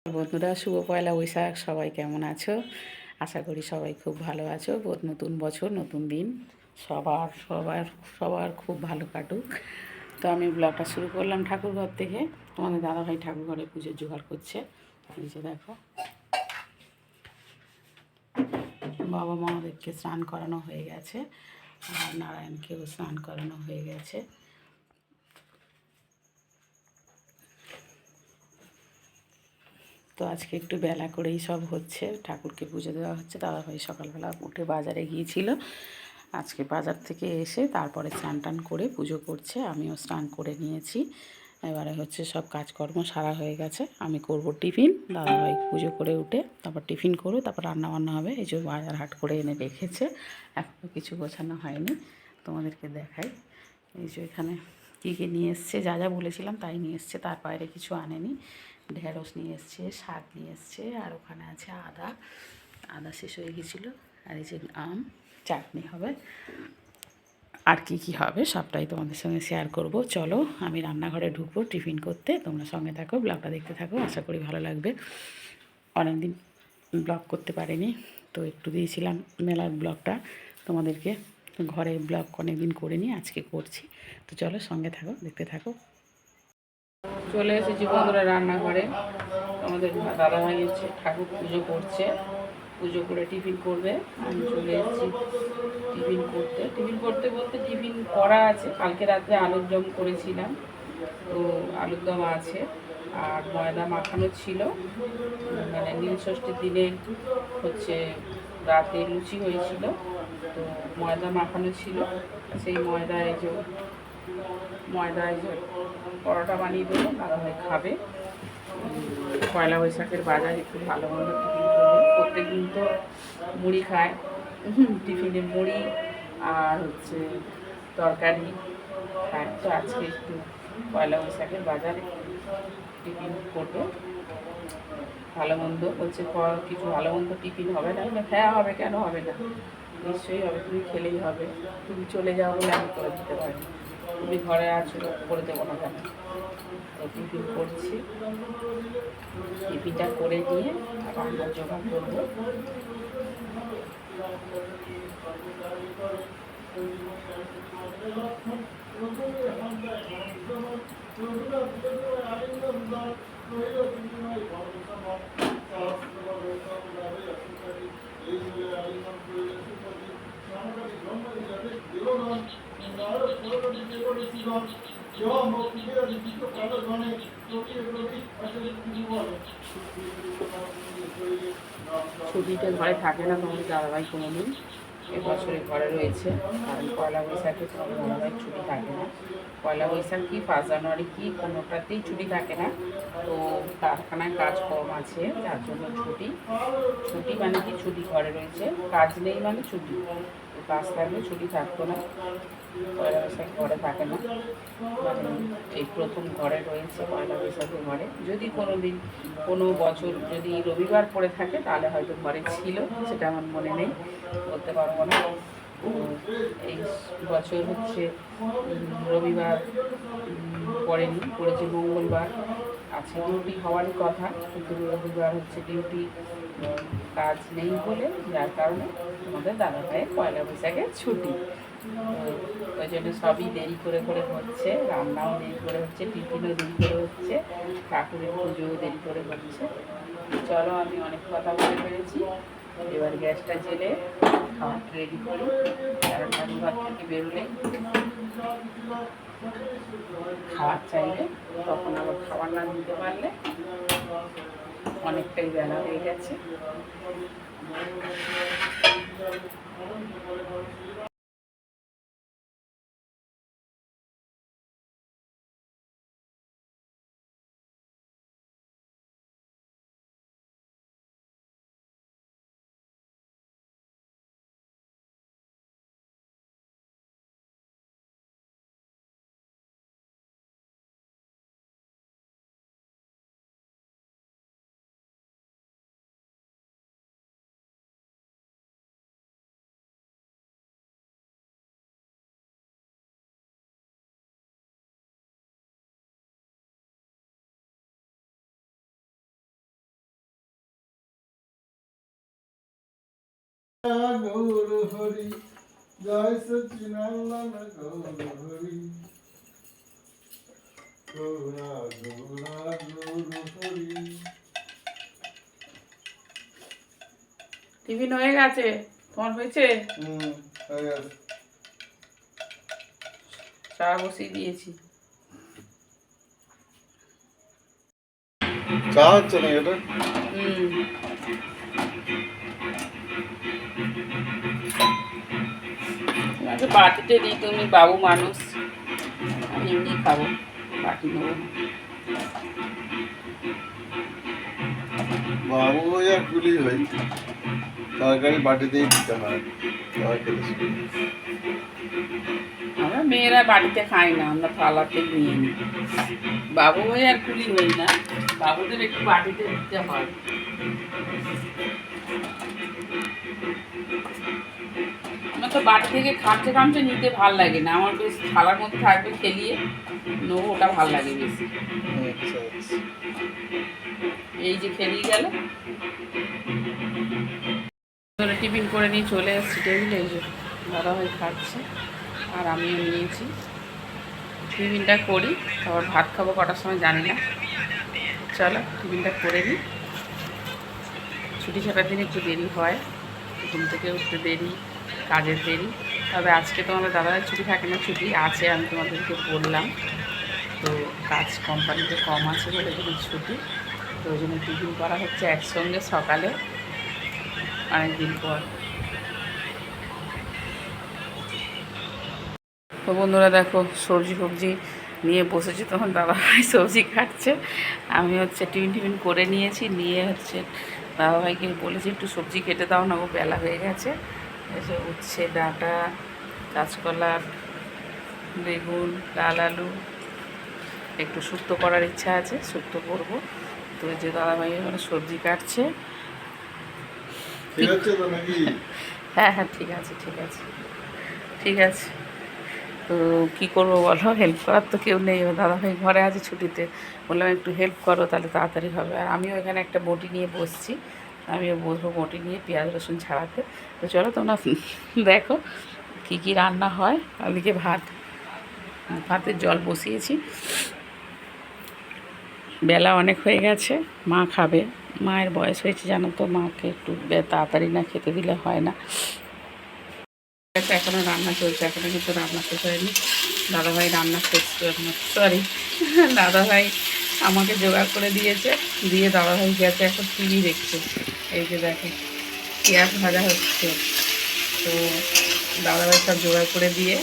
বন্ধুরা, শুভ পয়লা বৈশাখ। সবাই কেমন আছো? আশা করি সবাই খুব ভালো আছো। নতুন বছর, নতুন দিন, সবার সবার সবার খুব ভালো কাটুক। তো আমি ব্লগটা শুরু করলাম ঠাকুরঘর থেকে। তোমাদের দাদাভাই ঠাকুরঘরে পুজোর জোগাড় করছে। এই যে দেখো, বাবা মা ওদেরকে স্নান করানো হয়ে গেছে, আর নারায়ণকেও স্নান করানো হয়ে গেছে। তো আজকে একটু বেলা করেই সব হচ্ছে, ঠাকুরকে পুজো দেওয়া হচ্ছে। দাদাভাই সকালবেলা উঠে বাজারে গিয়েছিল। আজকে বাজার থেকে এসে তারপরে স্নান টান করে পুজো করছে। আমিও স্নান করে নিয়েছি। এবারে হচ্ছে সব কাজকর্ম সারা হয়ে গেছে। আমি করব টিফিন। দাদাভাই পুজো করে উঠে তারপর টিফিন করবো, তারপর রান্না বান্না হবে। এই যে বাজার হাট করে এনে রেখেছে, এখনও কিছু গোছানো হয়নি। তোমাদেরকে দেখাই। এই যে এখানে কী কী নিয়ে এসছে, যা যা বলেছিলাম তাই নিয়ে এসছে, তার বাইরে কিছু আনেনি। ঢেঁড়স নিয়ে এসছে, শাক নিয়ে এসছে, আর ওখানে আছে আদা। আদা শেষ হয়ে গেছিলো। আর এই যে আম, চাটনি হবে। আর কি কি হবে সবটাই তোমাদের সঙ্গে শেয়ার করব। চলো আমি রান্নাঘরে ঢুকবো টিফিন করতে। তোমরা সঙ্গে থাকো, ব্লগটা দেখতে থাকো, আশা করি ভালো লাগবে। অনেকদিন ব্লগ করতে পারিনি, তো একটু দিয়েছিলাম মেলার ব্লগটা তোমাদেরকে। ঘরে ব্লগ অনেকদিন করিনি, আজকে করছি। তো চলো সঙ্গে থাকো, দেখতে থাকো। চলে এসেছি বন্ধুরা রান্নাঘরে। আমাদের দাদাভাই হচ্ছে ঠাকুর পুজো করছে, পুজো করে টিফিন করবে। আমি চলে এসেছি টিফিন করতে বলতে টিফিন করা আছে। কালকে রাত্রে আলুর দম করেছিলাম, তো আলুর দম আছে। আর ময়দা মাখানো ছিল, মানে নীল ষষ্ঠীর দিনে হচ্ছে রাতে লুচি হয়েছিল, তো ময়দা মাখানো ছিল। সেই ময়দায় যে পরোটা বানিয়ে দেবো, দাদাভাই খাবে। পয়লা বৈশাখের বাজার একটু ভালো মন্দ টিফিন করবো। প্রত্যেক দিন তো মুড়ি খায়, টিফিনে মুড়ি আর হচ্ছে তরকারি খায়। তো আজকে একটু পয়লা বৈশাখের বাজারে টিফিন করবে। ভালো মন্দ বলছে, কিছু ভালো মন্দ টিফিন হবে না? হ্যাঁ হবে, কেন হবে না, নিশ্চয়ই হবে। তুমি খেলেই হবে। তুমি চলে যাও বলে আমি করে দিতে পারি, তুমি ঘরে আছো, করে দেবো না কেন? তো টিফিন করছি, টিফিনটা করে নিয়ে রান্নার জোগাড় করবো। ছুটিতে ঘরে থাকে না তোমাদের দাদাভাই কোনোদিন, এবছরে ঘরে রয়েছে। কারণ পয়লা বৈশাখে তোমাদের দাদাভাই ছুটি থাকে না। পয়লা বৈশাখ কি 1 জানুয়ারি কি কোনোটাতেই ছুটি থাকে না। তো কারখানায় কাজকর্ম আছে, যার জন্য ছুটি। ছুটি মানে কি, ছুটি ঘরে রয়েছে, কাজ নেই মানে ছুটি। কাজ থাকলে ছুটি থাকতো না। পয়লা বৈশাখ ঘরে থাকে না, মানে এই প্রথম ঘরে রয়েছে পয়লা বৈশাখে ঘরে। যদি কোনো দিন কোনো বছর যদি রবিবার পড়ে থাকে তাহলে হয়তো ঘরে ছিল, সেটা আমার মনে নেই, বলতে পারবো না। এই বছর হচ্ছে রবিবার পড়েনি, পড়েছে মঙ্গলবার। আছে ডিউটি হওয়ারই কথা, কিন্তু রবিবার হচ্ছে ডিউটি কাজ নেই বলে, যার কারণে আমাদের দাদা ভাইয়ের পয়লা বৈশাখে ছুটি। তো ওই জন্য সবই দেরি করে করে হচ্ছে, রান্নাও দেরি করে হচ্ছে, টিফিনও দেরি করে হচ্ছে, ঠাকুরের পুজোও দেরি করে হচ্ছে। চলো আমি অনেক কথা বলে ফেলেছি, এবার গ্যাসটা জেলে খাবার রেডি করি। কারণ ঠাকুরঘর থেকে বেরোলে খাবার চাইলে, তখন আবার খাবার না দিতে পারলে অনেকটাই বেলা হয়ে গেছে। গৌর হরি জয় সচিনন্দন গৌর হরি গৌরা গৌরা গৌর হরি। টিফিন হয়ে গেছে, তোমার হয়েছে? হয়ে গেছে। চা বসিয়ে দিয়েছি। চা হচ্ছে না এটা? তোমাকে বাটিতে দিই, তুমি বাবু মানুষ, আমি এমনি খাবো, বাটি নেবো না। বাবু হই আর কুলি হই, তরকারি বাটিতেই দিতে হয়। আমরা মেয়েরা বাড়িতে খাই না, আমরা থালাতে নিয়ে নিই। বাবু হয়ে আর কুলি হই না, বাবুদের একটু বাটিতে দিতে হয়। আমার তো বাড়ি থেকে খামচে খামচে নিতে ভাল লাগে না, আমার বেশ থালার মধ্যে থাকবে খেলিয়ে নেবো, ওটা ভাল লাগে বেশি। এই যে খেলিয়ে গেল, টিফিন করে নিয়ে চলে এসেছি টেবিলে, এই যে দাদাভাই খাচ্ছে আর আমিও নিয়েছি। টিফিনটা করি, তারপর ভাত খাবো কটার সময় জানি না। চলো টিফিনটা করে নিই। ছুটি ছাটার দিন একটু দেরি হয়, ঘুম থেকে উঠতে দেরি, কাজের দেরি। তবে আজকে তোমাদের দাদাভাই ছুটি থাকে না, ছুটি আছে, আমি তোমাদেরকে বললাম। তো কাজ কোম্পানিতে কম আছে বলে এখানে ছুটি, তো ওই জন্য টিফিন করা হচ্ছে একসঙ্গে সকালে, অনেকদিন পর। তো বন্ধুরা দেখো, সবজি ফবজি নিয়ে বসেছি, তখন দাদাভাই সবজি কাটছে, আমি হচ্ছে টিফিন করে নিয়েছি, নিয়ে হচ্ছে দাদাভাইকে বলেছি একটু সবজি কেটে দাও না, ও বেলা হয়ে গেছে। এসে উচ্ছে, ডাঁটা, কাঁচকলা, বেগুন, লাল আলু, একটু শুক্তো করার ইচ্ছা আছে, শুক্তো করবো। তো যে দাদাভাই মানে সবজি কাটছে। হ্যাঁ হ্যাঁ, ঠিক আছে ঠিক আছে ঠিক আছে। তো কী করবো বলো, হেল্প করার তো কেউ নেই, দাদাভাই ঘরে আছে ছুটিতে, বললাম একটু হেল্প করো তাহলে তাড়াতাড়ি হবে। আর আমিও এখানে একটা বটি নিয়ে বসছি, আমিও বসবো বটি নিয়ে পেঁয়াজ রসুন ছাড়াতে। তো চলো তোমরা দেখো কী কী রান্না হয়। ওদিকে ভাতের জল বসিয়েছি, বেলা অনেক হয়ে গেছে, মা খাবে, মায়ের বয়স হয়েছে জানো তো, মাকে একটু তাড়াতাড়ি না খেতে দিলে হয় না। এখনও রান্না চলছে, এখনও কিন্তু রান্না শেষ হয়নি। দাদাভাই রান্না করছে এখনো, সরি দাদাভাই আমাকে জোগাড় করে দিয়েছে, দিয়ে দাদাভাই গেছে এখন টিভি দেখছে। এই যে দেখো পেঁয়াজ ভাজা হচ্ছে, তো দাদাভাই সব জোগাড় করে দিয়ে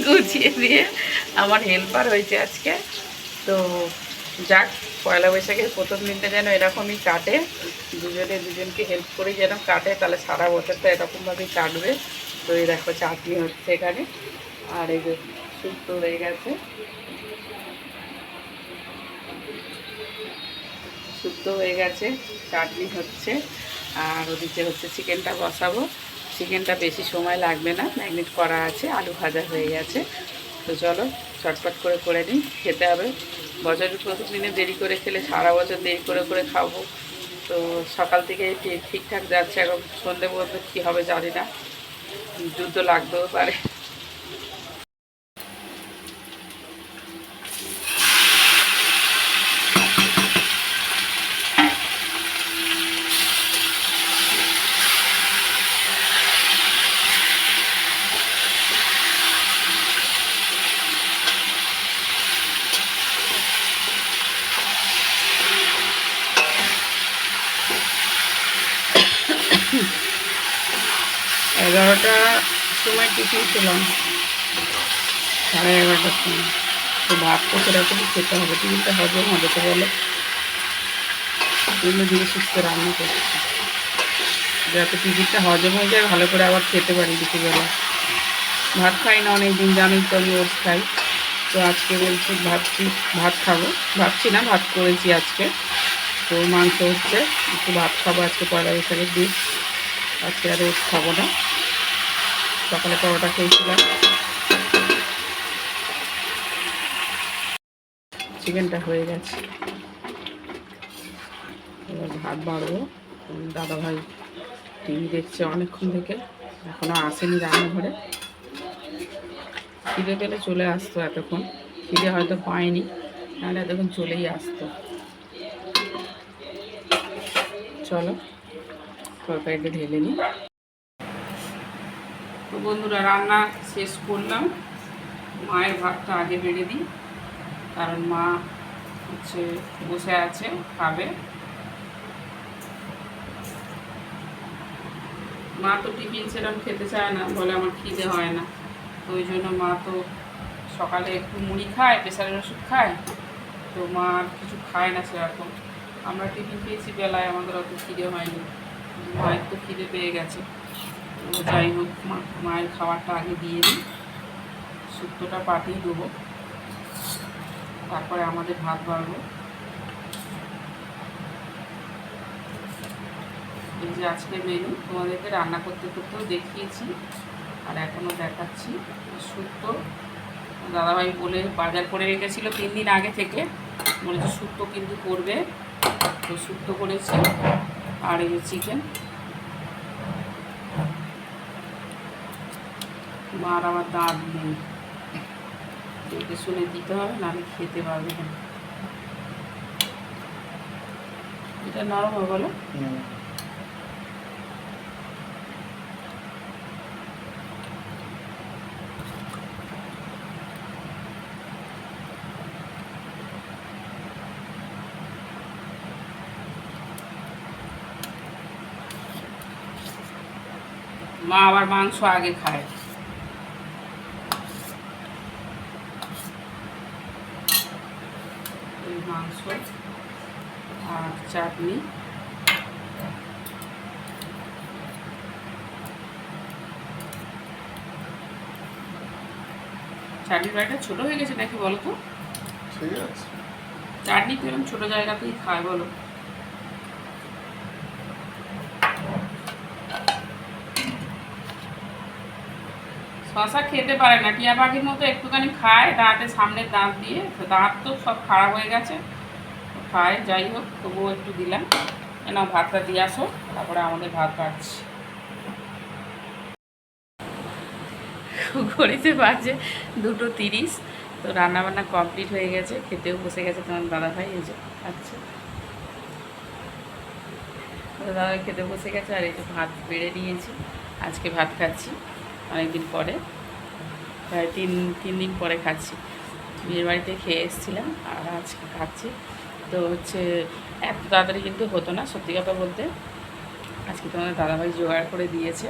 গুছিয়ে দিয়ে আমার হেল্পার হয়েছে আজকে। তো যাক, পয়লা বৈশাখের প্রথম দিনটা যেন এরকমই কাটে, দুজনে দুজনকে হেল্প করে যেন কাটে, তাহলে সারা বছরটা এরকমভাবেই কাটবে। তো এই দেখো চাটনি হচ্ছে এখানে, আর এই যে শুক্তো হয়ে গেছে, শুক্তো হয়ে গেছে, চাটনি হচ্ছে, আর ওদিকে হচ্ছে চিকেনটা বসাবো। চিকেনটা বেশি সময় লাগবে না, ম্যাগনেট করা আছে, আলু ভাজা হয়ে গেছে। তো চলো চটপট করে নিই, খেতে হবে। বছরের প্রথম দিনে দেরি করে খেলে সারা বছর দেরি করে করে খাবো। তো সকাল থেকে ঠিকঠাক যাচ্ছে, এখন সন্ধে পর্যন্ত কী হবে জানি না, যুদ্ধ লাগতেও পারে। এগারোটার সময় টিফিন খেলাম, 11:30টার সময়। তো ভাত তো সেরকমই খেতে হবে, টিফিনটা হজম হবে তো বলো, এগুলো ধীরে সুস্থ রান্না করছি যাতে টিফিনটা হজম হয়ে যায়, ভালো করে আবার খেতে পারি দুপুরবেলা। ভাত খাই না অনেক দিন, জানোই তো আমি ওটস খাই। তো আজকে বলছি ভাত খাবো, ভাবছি না, ভাত করেছি আজকে। তো মাংস হচ্ছে, একটু ভাত খাবো আজকে, পয়লা বৈশাখের দিন। আজকে আর ওটস খাবো না, সকালে পরোটা খেয়েছিলাম। চিকেনটা হয়ে গেছে, এবার ভাত বাড়বো। দাদাভাই টিভি দেখছে অনেকক্ষণ থেকে, এখনও আসেনি রান্নাঘরে। খিদে পেলে চলে আসতো এতক্ষণ, খিদে হয়তো পায়নি, নাহলে এতক্ষণ চলেই আসতো। চলো তরকারিটা ঢেলে নিই। তো বন্ধুরা, রান্না শেষ করলাম। মায়ের ভাতটা আগে বেড়ে দিই, কারণ মা হচ্ছে বসে আছে, খাবে। মা তো টিফিন সেরকম খেতে চায় না, বলে আমার খিদে হয় না। তো ওই জন্য মা তো সকালে একটু মুড়ি খায়, প্রেশারের ওষুধ খায়, তো মা আর কিছু খায় না সেরকম। আমরা টিফিন খেয়েছি বেলায়, আমাদের অত খিদে হয়নি, মায়ের তো খিদে পেয়ে গেছে। তো যাই হোক, মায়ের খাবারটা আগে দিয়ে দিই, শুক্তোটা পাঠিয়ে দেবো, তারপরে আমাদের ভাত বাড়বো। এই যে আজকে মেনু, তোমাদেরকে রান্না করতে করতেও দেখিয়েছি আর এখনও দেখাচ্ছি। শুক্তো দাদাভাই বলে বাজার করে রেখেছিল 3 দিন আগে থেকে, বলেছে শুক্তো কিন্তু করবে, তো শুক্তো করেছি। আর এই যে চিকেন, মার আবার দাঁত নেই, দেখে শুনে দিতে হবে, নাহলে খেতে পারবে না। এটা নরম হবে বলো। মা আবার মাংস আগে খায়। এই মাংস আর চাটনি। চাটনির বাড়িটা ছোটো হয়ে গেছে নাকি বলো তো? ঠিক আছে। চাটনি তো এরকম ছোটো জায়গাতেই খায় বলো। শশা খেতে পারে না, টিয়া পাখির মতো একটুখানি খায় দাঁতের সামনের দাঁত দিয়ে, তো দাঁত তো সব খারাপ হয়ে গেছে, খায়। যাই হোক, তবুও একটু দিলাম। না, ভাতটা দিয়ে আসো, তারপরে আমাদের ভাত বাড়ছি। ঘড়িতে বাজে 2:30। তো রান্নাবান্না কমপ্লিট হয়ে গেছে, খেতেও বসে গেছে তোমার দাদাভাই। এই যে আচ্ছা, দাদাভাই খেতে বসে গেছে, আর এই যে ভাত বেড়ে নিয়েছি। আজকে ভাত খাচ্ছি অনেকদিন পরে, প্রায় তিন দিন পরে খাচ্ছি। বিয়ের বাড়িতে খেয়ে এসেছিলাম, আর আজকে খাচ্ছি। তো হচ্ছে এত তাড়াতাড়ি কিন্তু হতো না, সত্যি কথা বলতে। আজকে তোমাদের দাদাভাই জোগাড় করে দিয়েছে,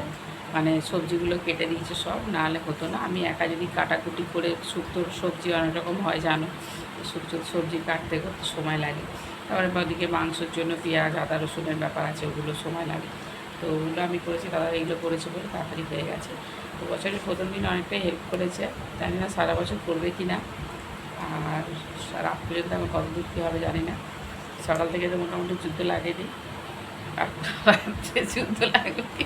মানে সবজিগুলো কেটে দিয়েছে সব, নাহলে হতো না। আমি একা যদি কাটাকুটি করে, শুক্তোর সবজি অনেক রকম হয় জানো, শুক্তোর সবজি কাটতে করতে সময় লাগে। তারপরে ওদিকে মাংসের জন্য পেঁয়াজ আদা রসুনের ব্যাপার আছে, ওগুলো সময় লাগে। তো ওগুলো আমি করেছি, দাদা এইগুলো করেছে বলে তাড়াতাড়ি হয়ে গেছে। তো বছরের প্রথম দিন অনেকটাই হেল্প করেছে, জানি না সারা বছর করবে কি না। আর রাত পর্যন্ত আমার কত দূর কী হবে জানি না। সকাল থেকে তো মোটামুটি যুদ্ধ লাগেনি, আর যুদ্ধ লাগবে কি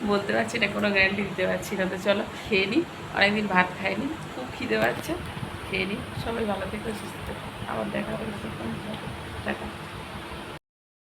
বলতে পারছি না, কোনো গ্যারান্টি দিতে পারছি না। তো চলো খেয়ে নিই, অনেকদিন ভাত খাইনি, খুব খিদে পাচ্ছে, খেয়ে নিই। সবাই ভালো থেকো, সুস্থ থেকো, আবার দেখা হবে। দেখা।